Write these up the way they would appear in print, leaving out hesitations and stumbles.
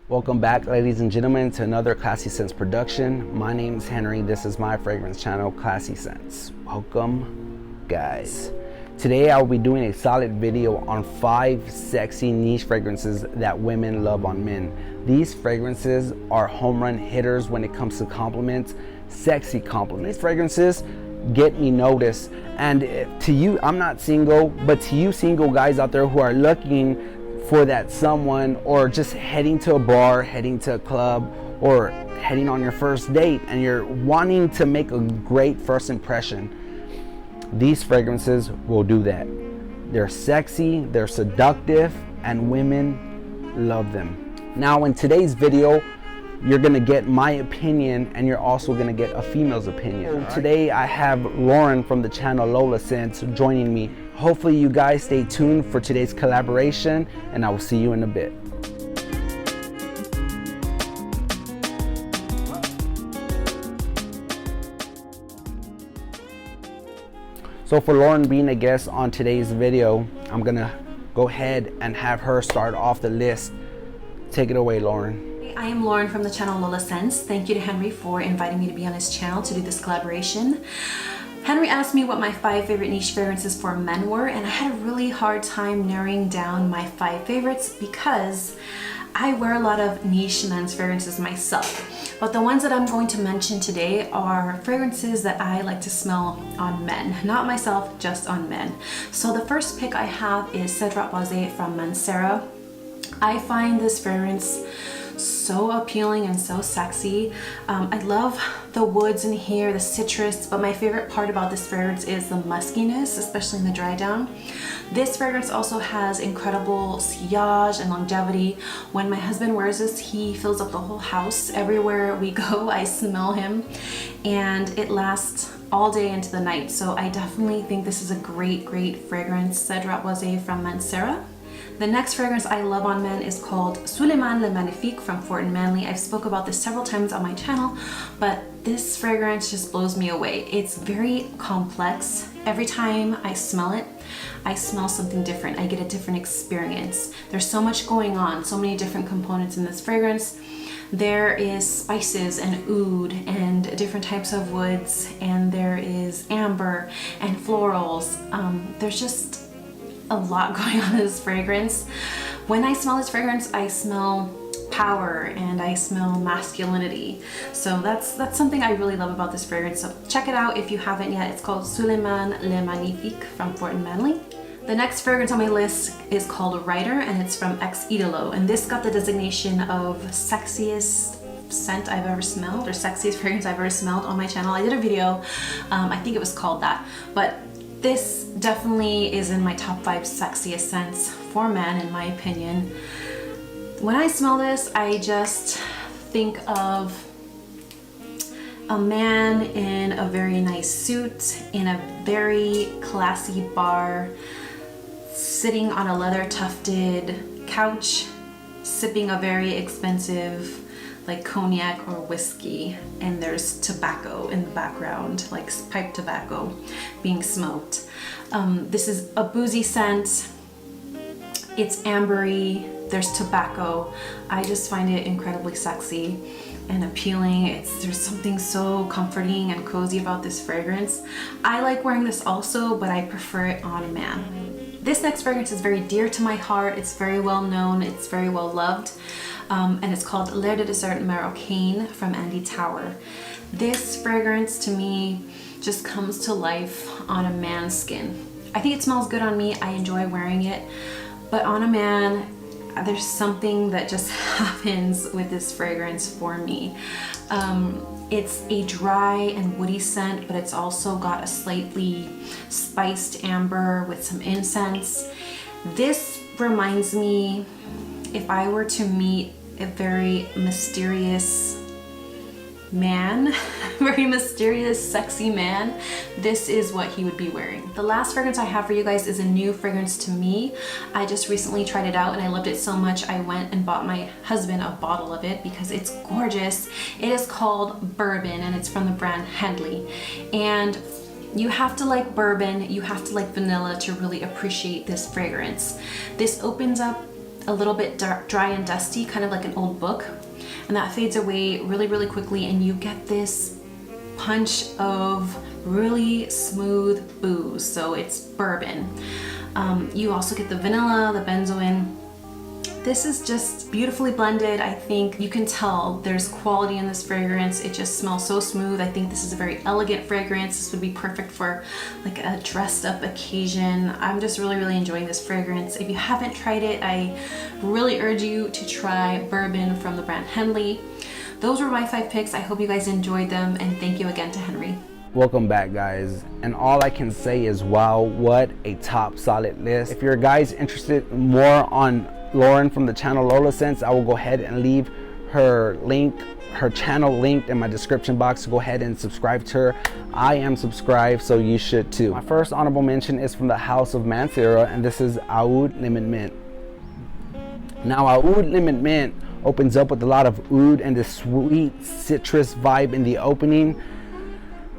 Welcome back, ladies and gentlemen, to another LolaScents production. My name is Henry. This is my fragrance channel, LolaScents. Welcome, guys. Today I will be doing a solid video on 5 sexy niche fragrances that women love on men. These fragrances are home run hitters when it comes to compliments, sexy compliments. These fragrances get me noticed. And to you, I'm not single, but to you single guys out there who are looking for that someone, or just heading to a bar, heading to a club, or heading on your first date and you're wanting to make a great first impression, these fragrances will do that. They're sexy, they're seductive, and women love them. Now in today's video, you're gonna get my opinion and you're also gonna get a female's opinion. Today I have Lauren from the channel LolaScents joining me. Hopefully you guys stay tuned for today's collaboration, and I will see you in a bit. So for Lauren being a guest on today's video, I'm gonna go ahead and have her start off the list. Take it away, Lauren. I am Lauren from the channel LolaScents. Thank you to Henry for inviting me to be on his channel to do this collaboration. Henry asked me what my 5 favorite niche fragrances for men were, and I had a really hard time narrowing down my 5 favorites because I wear a lot of niche men's fragrances myself. But the ones that I'm going to mention today are fragrances that I like to smell on men. Not myself, just on men. So the first pick I have is Cedrat Boisé from Mancera. I find this fragrance so appealing and so sexy. I love the woods in here, the citrus, but my favorite part about this fragrance is the muskiness, especially in the dry down. This fragrance also has incredible sillage and longevity. When my husband wears this, he fills up the whole house. Everywhere we go, I smell him, and it lasts all day into the night. So I definitely think this is a great fragrance, Cedrat Boisé from Mancera. The next fragrance I love on men is called Suleiman Le Magnifique from Fort and Manley. I've spoke about this several times on my channel, but this fragrance just blows me away. It's very complex. Every time I smell it, I smell something different. I get a different experience. There's so much going on, so many different components in this fragrance. There is spices and oud and different types of woods, and there is amber and florals. There's just a lot going on in this fragrance. When I smell this fragrance, I smell power and I smell masculinity. So that's something I really love about this fragrance. So check it out if you haven't yet. It's called Suleiman Le Magnifique from Fort and Manley. The next fragrance on my list is called Rider, and it's from Ex Idolo, and this got the designation of sexiest scent I've ever smelled, or sexiest fragrance I've ever smelled on my channel. I did a video, I think it was called that, but this definitely is in my top 5 sexiest scents for men, in my opinion. When I smell this, I just think of a man in a very nice suit, in a very classy bar, sitting on a leather tufted couch, sipping a very expensive like cognac or whiskey, and there's tobacco in the background, like pipe tobacco being smoked. This is a boozy scent. It's ambery, there's tobacco. I just find it incredibly sexy and appealing. There's something so comforting and cozy about this fragrance. I like wearing this also, but I prefer it on a man. This next fragrance is very dear to my heart. It's very well known, it's very well loved. And it's called L'air de Dessert Marocain from Andy Tower. This fragrance to me just comes to life on a man's skin. I think it smells good on me. I enjoy wearing it, but on a man, there's something that just happens with this fragrance for me. It's a dry and woody scent, but it's also got a slightly spiced amber with some incense. This reminds me, if I were to meet a very mysterious man, very mysterious, sexy man, this is what he would be wearing. The last fragrance I have for you guys is a new fragrance to me. I just recently tried it out and I loved it so much I went and bought my husband a bottle of it because it's gorgeous. It is called Bourbon and it's from the brand Headley. And you have to like bourbon, you have to like vanilla to really appreciate this fragrance. This opens up a little bit dry and dusty, kind of like an old book. And that fades away really, really quickly, and you get this punch of really smooth booze. So it's bourbon. You also get the vanilla, the benzoin. This is just beautifully blended. I think you can tell there's quality in this fragrance. It just smells so smooth. I think this is a very elegant fragrance. This would be perfect for like a dressed up occasion. I'm just really, really enjoying this fragrance. If you haven't tried it, I really urge you to try bourbon from the brand Henley. Those were my 5 picks. I hope you guys enjoyed them, and thank you again to Henry. Welcome back, guys, and all I can say is wow, what a top solid list. If you're guys interested more on Lauren from the channel LolaScents, I will go ahead and leave her channel linked in my description box. Go ahead and subscribe to her. I am subscribed, so you should too. My first honorable mention is from the house of Mancera, and this is Oud Lemon Mint. Now, Oud Lemon Mint opens up with a lot of oud and the sweet citrus vibe in the opening.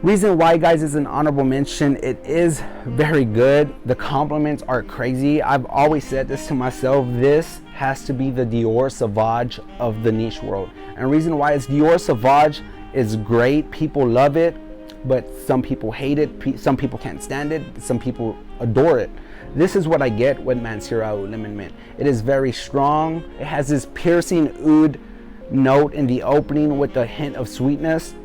Reason why, guys, is an honorable mention. It is very good. The compliments are crazy. I've always said this to myself. This has to be the Dior Sauvage of the niche world. And the reason why is Dior Sauvage is great. People love it, but some people hate it. Some people can't stand it. Some people adore it. This is what I get with Mancera Oud Lemon Mint. It is very strong. It has this piercing oud note in the opening with a hint of sweetness.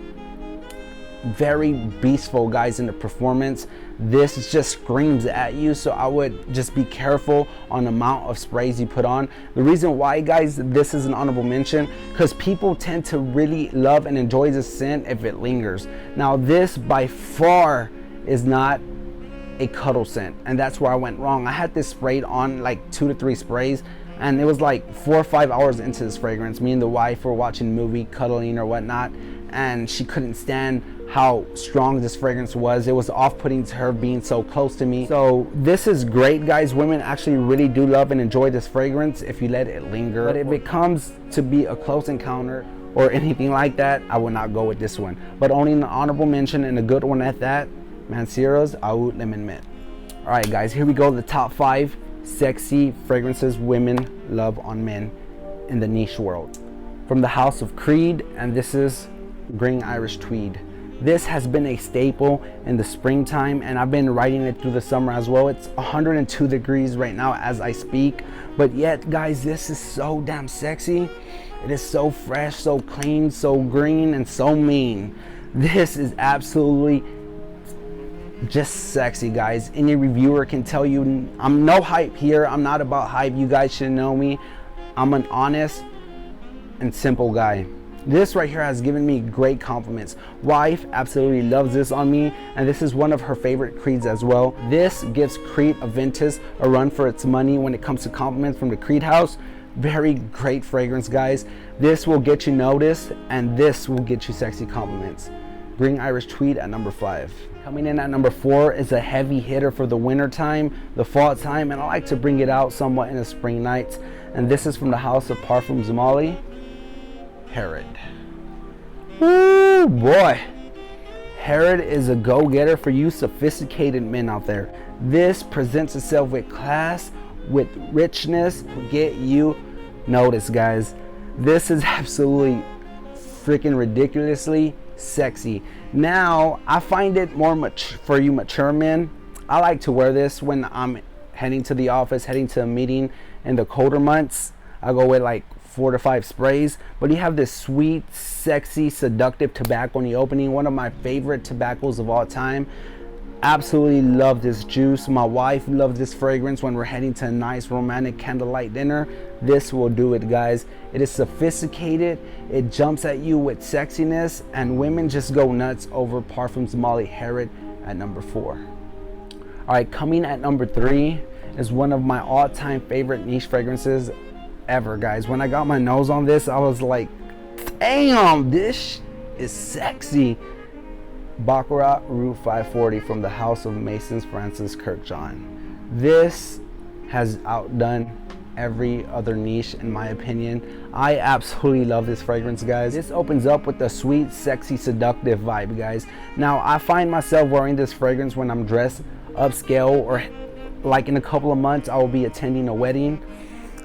Very beastful, guys, in the performance. This just screams at you, so I would just be careful on the amount of sprays you put on. The reason why, guys, this is an honorable mention, because people tend to really love and enjoy the scent if it lingers. Now, this by far is not a cuddle scent, and that's where I went wrong. I had this sprayed on like 2 to 3 sprays, and it was like 4 or 5 hours into this fragrance. Me and the wife were watching a movie, cuddling or whatnot, and she couldn't stand how strong this fragrance was. It was off-putting to her being so close to me. So this is great, guys. Women actually really do love and enjoy this fragrance if you let it linger. But if it comes to be a close encounter or anything like that, I will not go with this one. But only an honorable mention, and a good one at that, Mancera's Oud Lemon Mint. All right, guys, here we go. The top 5 sexy fragrances women love on men in the niche world. From the house of Creed, and this is Green Irish Tweed. This has been a staple in the springtime, and I've been riding it through the summer as well. It's 102 degrees right now as I speak, but yet, guys, this is so damn sexy. It is so fresh, so clean, so green, and so mean. This is absolutely just sexy, guys. Any reviewer can tell you I'm no hype here. I'm not about hype. You guys should know me. I'm an honest and simple guy. This right here has given me great compliments. Wife absolutely loves this on me, and this is one of her favorite Creeds as well. This gives Creed Aventus a run for its money when it comes to compliments from the Creed house. Very great fragrance, guys. This will get you noticed, and this will get you sexy compliments. Green Irish Tweed at number 5. Coming in at number 4 is a heavy hitter for the winter time, the fall time, and I like to bring it out somewhat in the spring nights. And this is from the house of Parfums Molly, Herod. Woo, boy. Herod is a go-getter for you sophisticated men out there. This presents itself with class, with richness, to get you noticed, guys. This is absolutely freaking ridiculously sexy. Now, I find it more for you mature men. I like to wear this when I'm heading to the office, heading to a meeting in the colder months. I go with like 4 to 5 sprays, but you have this sweet, sexy, seductive tobacco in the opening. One of my favorite tobaccos of all time. Absolutely love this juice. My wife loves this fragrance when we're heading to a nice romantic candlelight dinner. This will do it, guys. It is sophisticated. It jumps at you with sexiness, and women just go nuts over Parfums Molly Herod at number 4. All right, coming at number 3 is one of my all-time favorite niche fragrances ever, guys. When I got my nose on this, I was like, damn, this is sexy. Baccarat Route 540 from the house of Masons Francis Kirkjohn. This has outdone every other niche in my opinion. I absolutely love this fragrance, guys. This opens up with a sweet, sexy, seductive vibe, guys. Now, I find myself wearing this fragrance when I'm dressed upscale, or like in a couple of months I will be attending a wedding.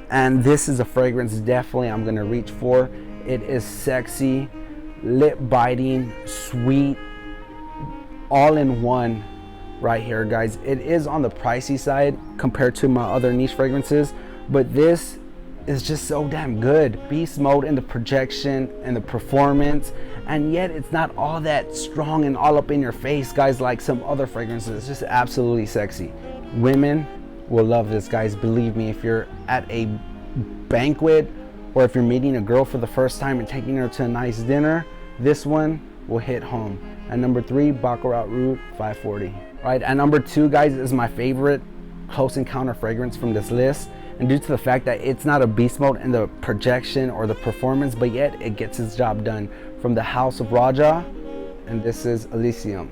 And this is a fragrance definitely I'm gonna reach for. It is sexy, lip biting, sweet, all in one right here, guys. It is on the pricey side compared to my other niche fragrances, but this is just so damn good. Beast mode in the projection and the performance, and yet it's not all that strong and all up in your face, guys, like some other fragrances. It's just absolutely sexy. Women will love this, guys. Believe me, if you're at a banquet or if you're meeting a girl for the first time and taking her to a nice dinner, this one will hit home. At number 3, Baccarat Root 540. Right, at number 2, guys, is my favorite close encounter fragrance from this list. And due to the fact that it's not a beast mode in the projection or the performance, but yet it gets its job done, from the House of Raja, and this is Elysium.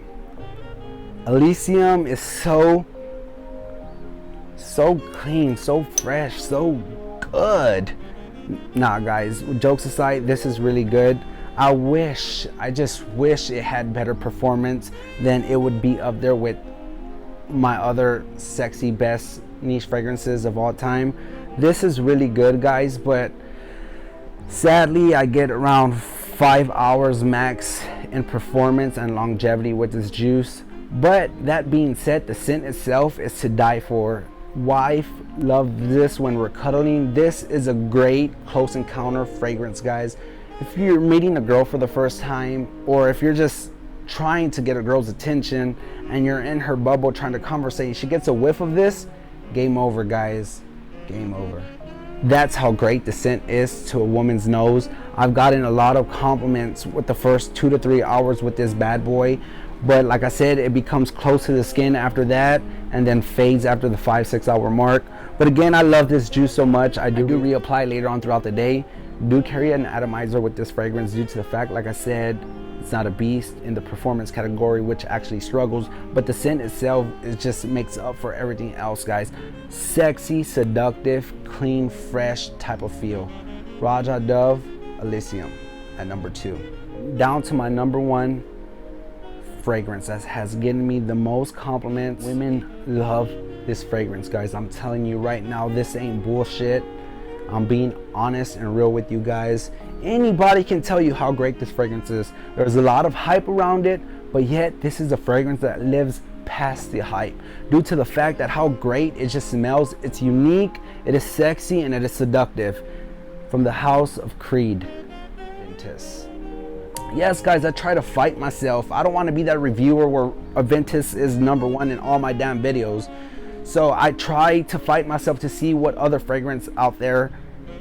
Elysium is so clean, so fresh, so good. Nah, guys, jokes aside, this is really good. I just wish it had better performance, then it would be up there with my other sexy best niche fragrances of all time. This is really good, guys, but sadly I get around 5 hours max in performance and longevity with this juice. But that being said, the scent itself is to die for. Wife love this when we're cuddling. This is a great close encounter fragrance, guys. If you're meeting a girl for the first time, or if you're just trying to get a girl's attention and you're in her bubble trying to conversate, she gets a whiff of this, game over, guys, game over. That's how great the scent is to a woman's nose. I've gotten a lot of compliments with the first 2 to 3 hours with this bad boy, but like I said, it becomes close to the skin after that and then fades after the 5-6 hour mark. But again, I love this juice so much, I do reapply later on throughout the day. Do carry an atomizer with this fragrance due to the fact, like I said, it's not a beast in the performance category, which actually struggles, but the scent itself is just makes up for everything else, guys. Sexy, seductive, clean, fresh type of feel. Raja Dove Elysium at number 2. Down to my number 1 fragrance that has given me the most compliments. Women love this fragrance, guys. I'm telling you right now, this ain't bullshit. I'm being honest and real with you guys. Anybody can tell you how great this fragrance is. There's a lot of hype around it, but yet this is a fragrance that lives past the hype due to the fact that how great it just smells. It's unique, it is sexy, and it is seductive. From the House of Creed. Aventus. Yes, guys, I try to fight myself. I don't want to be that reviewer where Aventus is number 1 in all my damn videos. So I try to fight myself to see what other fragrance out there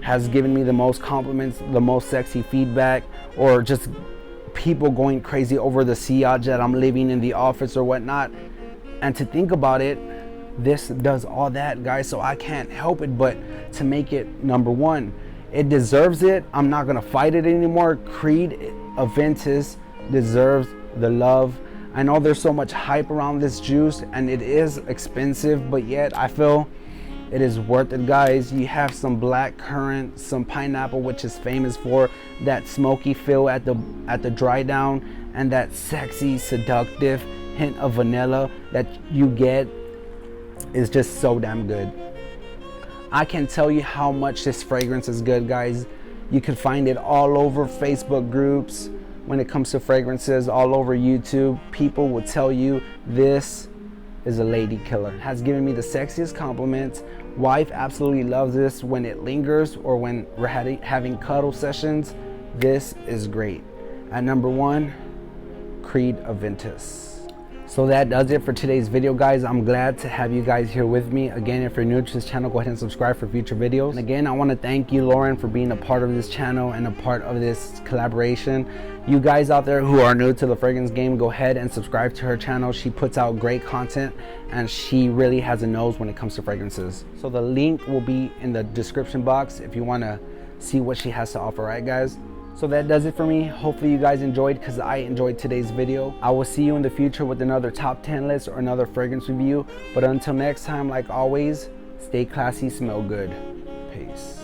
has given me the most compliments, the most sexy feedback, or just people going crazy over the sillage that I'm living in the office or whatnot. And to think about it, this does all that, guys, so I can't help it but to make it number 1. It deserves it. I'm not gonna fight it anymore. Creed Aventus deserves the love. I know there's so much hype around this juice and it is expensive, but yet I feel it is worth it, guys. You have some black currant, some pineapple, which is famous for that smoky feel at the dry down, and that sexy, seductive hint of vanilla that you get is just so damn good. I can tell you how much this fragrance is good, guys. You can find it all over Facebook groups. When it comes to fragrances, all over YouTube, people will tell you this is a lady killer. It has given me the sexiest compliments. Wife absolutely loves this when it lingers or when we're having cuddle sessions. This is great. At number 1, Creed Aventus. So that does it for today's video, guys. I'm glad to have you guys here with me. Again, if you're new to this channel, go ahead and subscribe for future videos. And again, I want to thank you, Lauren, for being a part of this channel and a part of this collaboration. You guys out there who are new to the fragrance game, go ahead and subscribe to her channel. She puts out great content and she really has a nose when it comes to fragrances. So the link will be in the description box if you want to see what she has to offer, right, guys? So that does it for me. Hopefully you guys enjoyed, because I enjoyed today's video. I will see you in the future with another top 10 list or another fragrance review. But until next time, like always, stay classy, smell good. Peace.